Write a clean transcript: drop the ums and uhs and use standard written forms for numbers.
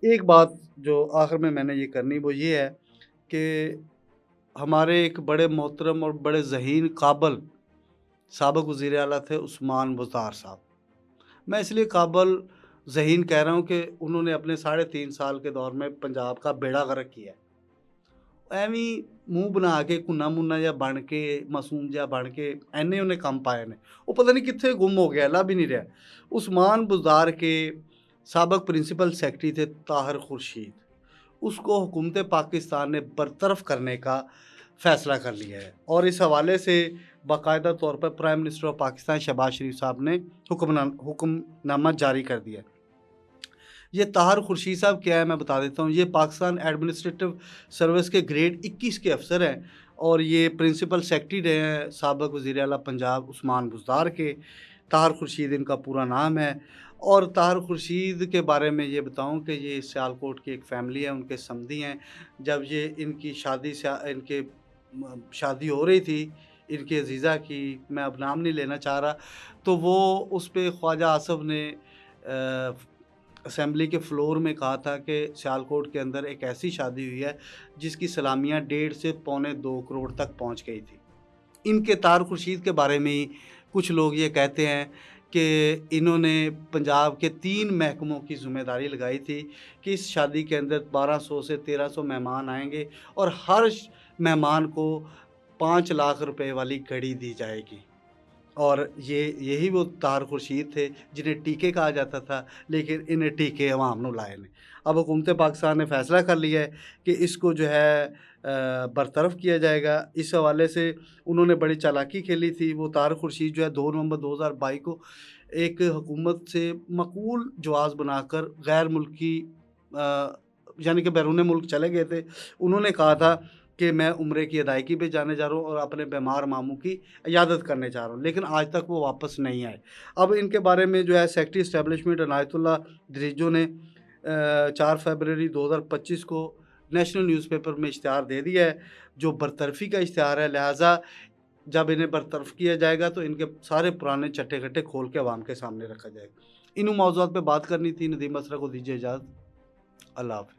ایک بات جو آخر میں نے یہ کرنی وہ یہ ہے کہ ہمارے ایک بڑے محترم اور بڑے ذہین قابل سابق وزیر اعلیٰ تھے عثمان بزدار صاحب۔ میں اس لیے قابل ذہین کہہ رہا ہوں کہ انہوں نے اپنے 3.5 سال کے دور میں پنجاب کا بیڑا غرق کیا ہے۔ ایویں منہ بنا کے کنا منا جا بن کے معصوم جا بن کے اینے انہیں کم پائے نے، وہ پتہ نہیں کتنے گم ہو گیا، لب ہی نہیں رہا۔ عثمان بزدار کے سابق پرنسپل سیکرٹری تھے طاہر خورشید، اس کو حکومت پاکستان نے برطرف کرنے کا فیصلہ کر لیا ہے، اور اس حوالے سے باقاعدہ طور پر prime minister of Pakistan Shehbaz Sharif صاحب نے حکم نامہ جاری کر دیا ہے۔ یہ طاہر خورشید صاحب کیا ہے میں بتا دیتا ہوں۔ یہ پاکستان ایڈمنسٹریٹو سروس کے گریڈ 21 کے افسر ہیں، اور یہ پرنسپل سیکرٹری رہے ہیں سابق وزیر اعلیٰ پنجاب عثمان بزدار کے۔ طاہر خورشید ان کا پورا نام ہے۔ اور طاہر خورشید کے بارے میں یہ بتاؤں کہ یہ سیالکوٹ کی ایک فیملی ہے، ان کے سمدھی ہیں۔ جب یہ ان کی شادی ہو رہی تھی ان کی عزیزہ کی، میں اب نام نہیں لینا چاہ رہا، تو وہ اس پہ خواجہ آصف نے اسمبلی کے فلور میں کہا تھا کہ سیالکوٹ کے اندر ایک ایسی شادی ہوئی ہے جس کی سلامیاں 1.5 سے 2.25 کروڑ تک پہنچ گئی تھی۔ ان کے طاہر خورشید کے بارے میں ہی کچھ لوگ یہ کہتے ہیں کہ انہوں نے پنجاب کے 3 محکموں کی ذمہ داری لگائی تھی کہ اس شادی کے اندر 1200 سے 1300 مہمان آئیں گے، اور ہر مہمان کو 5 لاکھ روپے والی گھڑی دی جائے گی۔ اور یہی وہ طاہر خورشید تھے جنہیں ٹیکے کہا جاتا تھا، لیکن انہیں ٹیکے عوام نو لائے نے۔ اب حکومت پاکستان نے فیصلہ کر لیا ہے کہ اس کو جو ہے برطرف کیا جائے گا۔ اس حوالے سے انہوں نے بڑی چالاکی کھیلی تھی۔ وہ طاہر خورشید جو ہے 2 نومبر 2022 کو ایک حکومت سے معقول جواز بنا کر غیر ملکی یعنی کہ بیرون ملک چلے گئے تھے۔ انہوں نے کہا تھا کہ میں عمرے کی ادائیگی پہ جانے جا رہا ہوں اور اپنے بیمار ماموں کی عیادت کرنے جا رہا ہوں، لیکن آج تک وہ واپس نہیں آئے۔ اب ان کے بارے میں جو ہے سیکرٹری اسٹیبلشمنٹ عنایت اللہ دریجو نے 4 فروری 2025 کو نیشنل نیوز پیپر میں اشتہار دے دیا ہے جو برطرفی کا اشتہار ہے۔ لہٰذا جب انہیں برطرف کیا جائے گا تو ان کے سارے پرانے چٹے گھٹے کھول کے عوام کے سامنے رکھا جائے گا۔ ان موضوعات پہ بات کرنی تھی۔ ندیم اسرا کو دیجیے اجازت۔ اللہ حافظ۔